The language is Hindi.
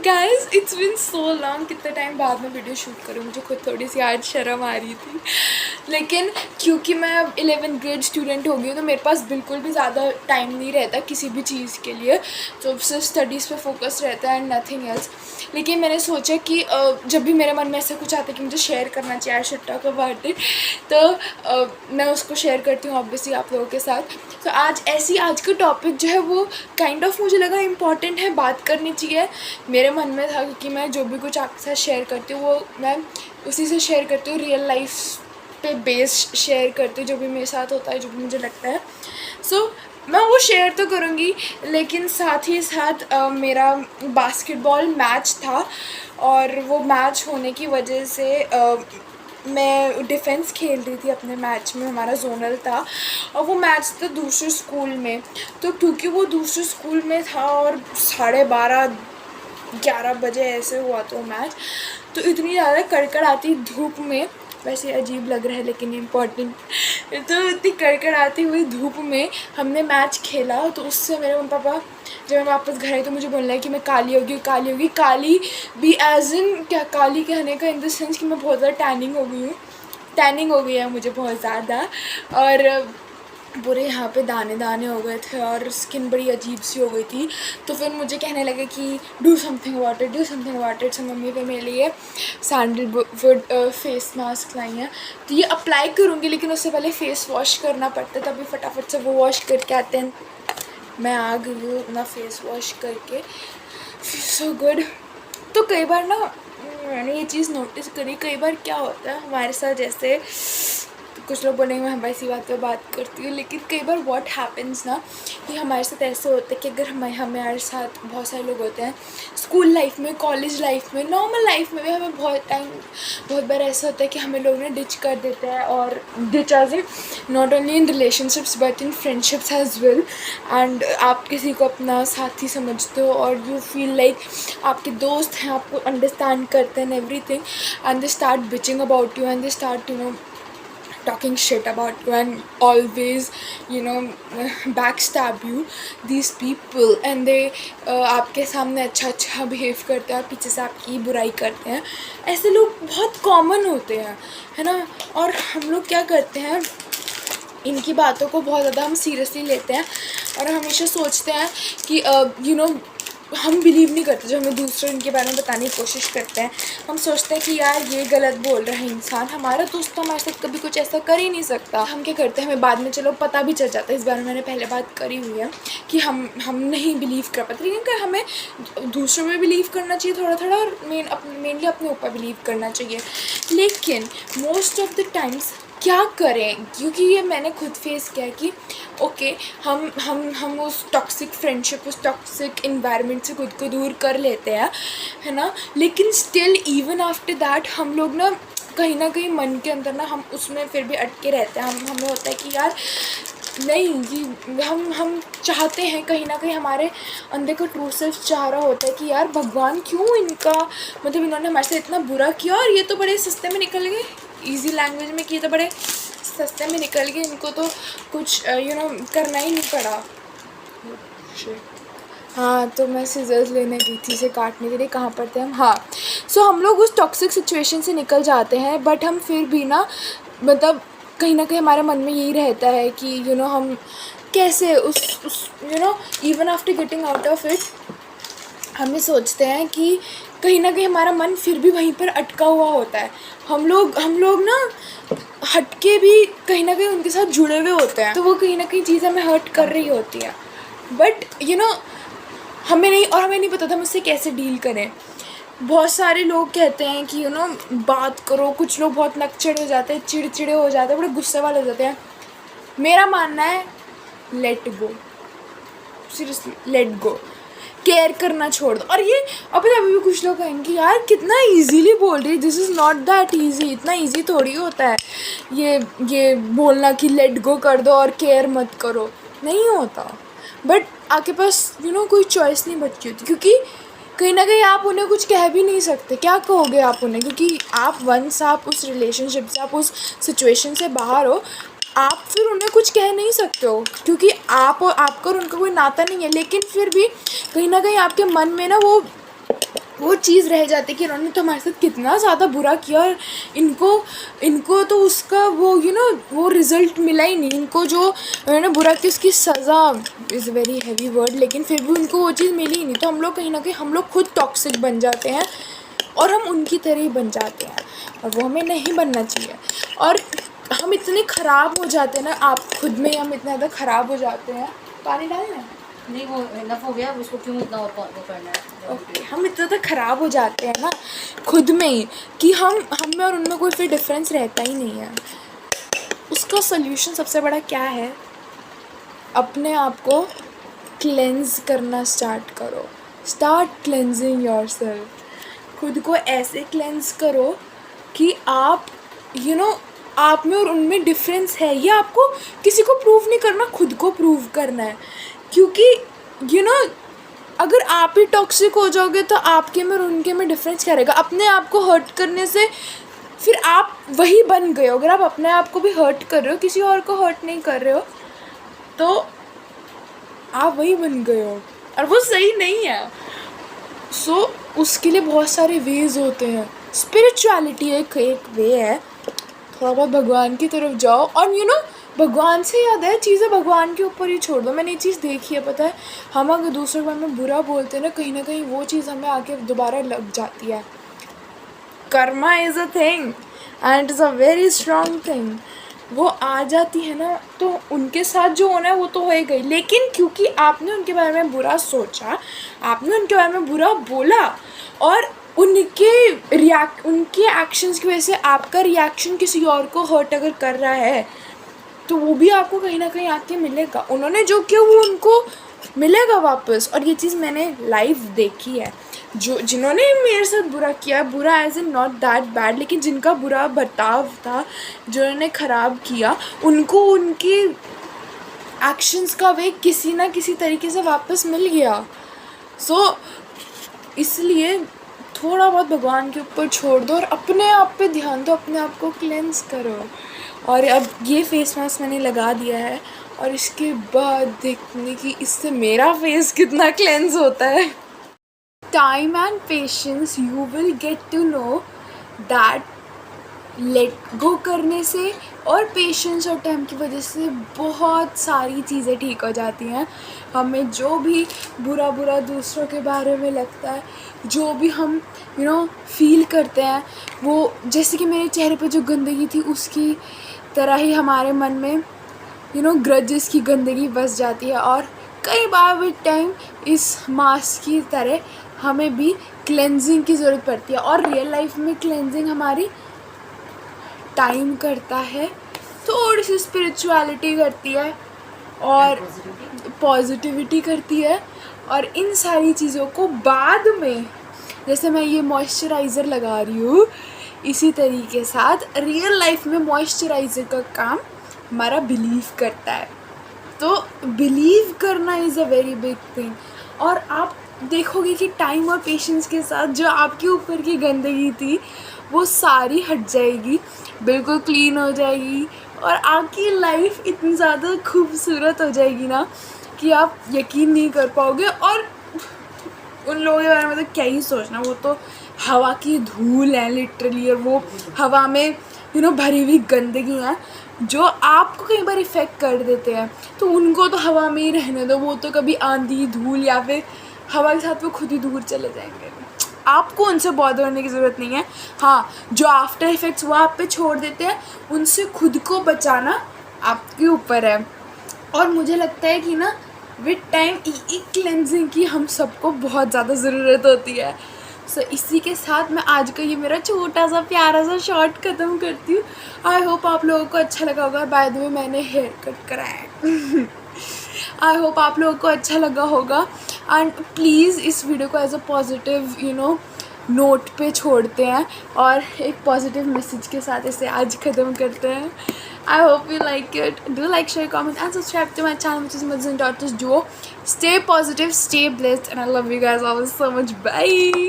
Guys it's been so long. कितना टाइम बाद में वीडियो शूट करूँ, मुझे खुद थोड़ी सी आज शर्म आ रही थी, लेकिन क्योंकि मैं अब 11th ग्रेड स्टूडेंट हो गई हूँ तो मेरे पास बिल्कुल भी ज़्यादा टाइम नहीं रहता किसी भी चीज़ के लिए, तो सिर्फ स्टडीज़ पे फोकस रहता है एंड नथिंग एल्स। लेकिन मैंने सोचा कि जब भी मेरे मन में ऐसा कुछ आता है कि मुझे शेयर करना चाहिए, I should talk about it, तो मैं उसको शेयर करती हूँ ऑब्वियसली आप लोगों के साथ। तो आज का टॉपिक जो है वो काइंड ऑफ मुझे लगा इम्पॉर्टेंट है, बात करनी चाहिए। मेरे मन में था कि मैं जो भी कुछ आपके साथ शेयर करती हूँ वो मैं उसी से शेयर करती हूँ, रियल लाइफ पे बेस्ड शेयर करती हूँ, जो भी मेरे साथ होता है, जो भी मुझे लगता है। सो मैं वो शेयर तो करूँगी, लेकिन साथ ही साथ मेरा बास्केटबॉल मैच था और वो मैच होने की वजह से मैं डिफेंस खेल रही थी अपने मैच में, हमारा जोनल था और वो मैच था दूसरे स्कूल में। तो क्योंकि वो दूसरे स्कूल में था और 11:30 बजे ऐसे हुआ तो मैच, तो इतनी ज़्यादा कड़कड़ाती धूप में, वैसे अजीब लग रहा है लेकिन इम्पॉर्टेंट, तो इतनी कड़कड़ाती हुई धूप में हमने मैच खेला। तो उससे मेरे मम्मी पापा, जब मैं वापस घर आई तो मुझे बोलना है कि मैं काली होगी, काली होगी, काली भी एज इन क्या, काली कहने का इन द सेंस कि मैं बहुत ज़्यादा टैनिंग हो गई हूँ, टैनिंग हो गई है मुझे बहुत ज़्यादा, और पूरे यहाँ पे दाने दाने हो गए थे और स्किन बड़ी अजीब सी हो गई थी। तो फिर मुझे कहने लगे कि do something about it, do something about it. So mummy फिर मेरे लिए सैंडलवुड फेस मास्क लाई हैं, तो ये अप्लाई करूँगी, लेकिन उससे पहले फ़ेस वॉश करना पड़ता है, तभी फटाफट से वो वॉश करके आते हैं। मैं आ गई हूँ अपना फेस वॉश करके, सो गुड। तो कई बार ना मैंने ये चीज़ नोटिस करी, कई बार क्या होता है हमारे साथ, जैसे कुछ लोग बोलेंगे मैं हमें बात पे बात करती हूँ, लेकिन कई बार व्हाट हैपन्स ना कि हमारे साथ ऐसे होता है कि अगर हमारे साथ बहुत सारे लोग होते हैं स्कूल लाइफ में, कॉलेज लाइफ में, नॉर्मल लाइफ में भी हमें बहुत बार ऐसा होता है कि हमें लोग ने डिच कर देते हैं, और ditch as in not only in relationships but in friendships as well. And आप किसी को अपना साथी समझते हो और यू फील लाइक आपके दोस्त हैं, आपको अंडरस्टैंड करते हैं everything, and they start bitching about you and they start talking shit about you and always backstab you, these people, and they आपके सामने अच्छा बिहेव करते हैं और पीछे से आपकी बुराई करते हैं। ऐसे लोग बहुत कॉमन होते हैं, है ना। और हम लोग क्या करते हैं, इनकी बातों को बहुत ज़्यादा हम सीरियसली लेते हैं और हमेशा सोचते हैं कि हम बिलीव नहीं करते जब हमें दूसरे इनके बारे में बताने की कोशिश करते हैं। हम सोचते हैं कि यार ये गलत बोल रहा है इंसान, हमारा दोस्त हमारे साथ कभी कुछ ऐसा कर ही नहीं सकता। हम क्या करते हैं, हमें बाद में चलो पता भी चल जाता है, इस बारे में मैंने पहले बात करी हुई है कि हम नहीं बिलीव कर पाते, लेकिन हमें दूसरों में बिलीव करना चाहिए थोड़ा थोड़ा, और मेनली अपने ऊपर बिलीव करना चाहिए। लेकिन मोस्ट ऑफ द टाइम्स क्या करें, क्योंकि ये मैंने खुद फेस किया कि ओके हम उस टॉक्सिक फ्रेंडशिप, उस टॉक्सिक इन्वायरमेंट से खुद को दूर कर लेते हैं, है ना, लेकिन स्टिल इवन आफ्टर दैट हम लोग ना कहीं मन के अंदर ना हम उसमें फिर भी अटके रहते हैं। हमें होता है कि यार नहीं जी, हम चाहते हैं, कहीं ना कहीं हमारे अंदर का ट्रू सेल्फ चाह रहा होता है कि यार भगवान क्यों इनका, मतलब इन्होंने हमारे साथ इतना बुरा किया और ये तो बड़े सस्ते में निकल गए, इजी लैंग्वेज में किए तो बड़े सस्ते में निकल गए, इनको तो कुछ करना ही नहीं पड़ा। हाँ, तो मैं सीजर्स लेने गई थी इसे काटने के लिए, कहाँ पर थे हम, हाँ। सो हम लोग उस टॉक्सिक सिचुएशन से निकल जाते हैं, बट हम फिर भी ना, मतलब कहीं ना कहीं हमारे मन में यही रहता है कि हम कैसे उस even after getting out of it, हमें सोचते हैं कि कहीं ना कहीं हमारा मन फिर भी वहीं पर अटका हुआ होता है। हम लोग ना हटके भी कहीं ना कहीं उनके साथ जुड़े हुए होते हैं, तो वो कहीं ना कहीं चीज़ हमें हर्ट कर रही होती है, बट हमें नहीं पता था हम उससे कैसे डील करें। बहुत सारे लोग कहते हैं कि बात करो, कुछ लोग बहुत नकचड़ हो जाते हैं, चिड़चिड़े हो जाते हैं, बड़े गुस्से वाले हो जाते हैं। मेरा मानना है let go, seriously let go, care करना छोड़ दो। और ये अभी भी कुछ लोग कहेंगे यार कितना इजीली बोल रही है, this is not that easy, इतना इजी थोड़ी होता है ये बोलना कि लेट गो कर दो और केयर मत करो, नहीं होता। बट आपके पास कोई चॉइस नहीं बची होती, क्योंकि कहीं ना कहीं आप उन्हें कुछ कह भी नहीं सकते, क्या कहोगे आप उन्हें, क्योंकि आप उस रिलेशनशिप से, आप उस सिचुएशन से बाहर हो, आप फिर उन्हें कुछ कह नहीं सकते हो, क्योंकि आपका और उनका कोई नाता नहीं है। लेकिन फिर भी कहीं ना कहीं आपके मन में ना वो वो चीज़ रह जाती कि इन्होंने तो हमारे साथ कितना ज़्यादा बुरा किया और इनको तो उसका वो वो रिज़ल्ट मिला ही नहीं। इनको जो उन्होंने बुरा किया उसकी सज़ा इज़ वेरी हैवी वर्ड, लेकिन फिर भी उनको वो चीज़ मिली ही नहीं। तो हम लोग कहीं ना कहीं हम लोग खुद टॉक्सिक बन जाते हैं और हम उनकी तरह ही बन जाते हैं, और वो हमें नहीं बनना चाहिए। और हम इतने ख़राब हो जाते हैं ना, आप खुद में हम इतने ज़्यादा ख़राब हो जाते हैं। पानी डालना है? नहीं, वो इनफ हो गया, उसको क्यों इतना और वो करना है। ओके, हम इतना तो ख़राब हो जाते हैं ना खुद में ही कि हम में और उनमें कोई फिर डिफरेंस रहता ही नहीं है। उसका सल्यूशन सबसे बड़ा क्या है? अपने आप को क्लेंज करना स्टार्ट करो। Start cleansing yourself. खुद को ऐसे क्लेंज करो कि आप आप में और उनमें डिफरेंस है। ये आपको किसी को प्रूव नहीं करना, खुद को प्रूव करना है। क्योंकि अगर आप ही टॉक्सिक हो जाओगे तो आपके में और उनके में डिफरेंस क्या रहेगा? अपने आप को हर्ट करने से फिर आप वही बन गए हो। अगर आप अपने आप को भी हर्ट कर रहे हो, किसी और को हर्ट नहीं कर रहे हो, तो आप वही बन गए हो, और वो सही नहीं है। सो उसके लिए बहुत सारे वेज होते हैं। स्पिरिचुअलिटी एक वे है। थोड़ा बहुत भगवान की तरफ जाओ, और भगवान से याद है, चीज़ें भगवान के ऊपर ही छोड़ दो। मैंने ये चीज़ देखी है, पता है, हम अगर दूसरे के बारे में बुरा बोलते हैं ना कहीं वो चीज़ हमें आके दोबारा लग जाती है। Karma is a thing and it is a very strong thing. वो आ जाती है ना, तो उनके साथ जो होना है वो तो होएगा ही, लेकिन क्योंकि आपने उनके बारे में बुरा सोचा, आपने उनके बारे में बुरा बोला, और उनके एक्शंस की वजह से आपका रिएक्शन किसी और को हर्ट अगर कर रहा है, तो वो भी आपको कहीं ना कहीं आके मिलेगा। उन्होंने जो किया वो उनको मिलेगा वापस। और ये चीज़ मैंने लाइव देखी है। जिन्होंने मेरे साथ बुरा किया, बुरा as in not that bad, लेकिन जिनका बुरा बर्ताव था, जिन्होंने ख़राब किया, उनको उनके एक्शंस का वे किसी ना किसी तरीके से वापस मिल गया। सो इसलिए थोड़ा बहुत भगवान के ऊपर छोड़ दो और अपने आप पे ध्यान दो, अपने आप को क्लेंस करो। और अब ये फेस मास्क मैंने लगा दिया है, और इसके बाद देखने कि इससे मेरा फेस कितना क्लेंस होता है। Time and patience, you will get to know that let go करने से और पेशेंस और टाइम की वजह से बहुत सारी चीज़ें ठीक हो जाती हैं। हमें जो भी बुरा दूसरों के बारे में लगता है, जो भी हम फील करते हैं, वो जैसे कि मेरे चेहरे पे जो गंदगी थी उसकी तरह ही हमारे मन में ग्रजेस की गंदगी बस जाती है। और कई बार विद टाइम इस मास्क की तरह हमें भी क्लेंजिंग की ज़रूरत पड़ती है। और रियल लाइफ में क्लेंजिंग हमारी टाइम करता है, थोड़ी सी स्पिरिचुअलिटी करती है और पॉजिटिविटी करती है। और इन सारी चीज़ों को बाद में, जैसे मैं ये मॉइस्चराइज़र लगा रही हूँ, इसी तरीके साथ रियल लाइफ में मॉइस्चराइज़र का काम हमारा बिलीव करता है। तो बिलीव करना is a very big thing. और आप देखोगे कि टाइम और पेशेंस के साथ जो आपके ऊपर की गंदगी थी वो सारी हट जाएगी, बिल्कुल क्लीन हो जाएगी, और आपकी लाइफ इतनी ज़्यादा खूबसूरत हो जाएगी ना कि आप यकीन नहीं कर पाओगे। और उन लोगों के बारे में तो क्या ही सोचना, वो तो हवा की धूल है लिटरली, और वो हवा में भरी हुई गंदगी है जो आपको कई बार इफ़ेक्ट कर देते हैं। तो उनको तो हवा में ही रहने दो, वो तो कभी आंधी धूल या फिर हवा के साथ वो खुद ही दूर चले जाएंगे। आपको उनसे बॉदर होने की ज़रूरत नहीं है। हाँ, जो आफ्टर इफ़ेक्ट्स वो आप पे छोड़ देते हैं, उनसे खुद को बचाना आपके ऊपर है। और मुझे लगता है कि विद टाइम क्लेंजिंग की हम सबको बहुत ज़्यादा ज़रूरत होती है। सो इसी के साथ मैं आज का ये मेरा छोटा सा प्यारा सा शॉर्ट ख़त्म करती हूँ। आई होप आप लोगों को अच्छा लगा होगा। बाय द वे मैंने हेयर कट कराया है। आई होप आप लोगों को अच्छा लगा होगा। एंड प्लीज़ इस वीडियो को एज अ पॉजिटिव नोट पे छोड़ते हैं और एक पॉजिटिव मैसेज के साथ इसे आज ख़त्म करते हैं। I hope you like it. Do like, share, comment and subscribe to my channel, which is Mothers and Daughters Duo. Stay positive, stay blessed, and I love you guys all so much. Bye.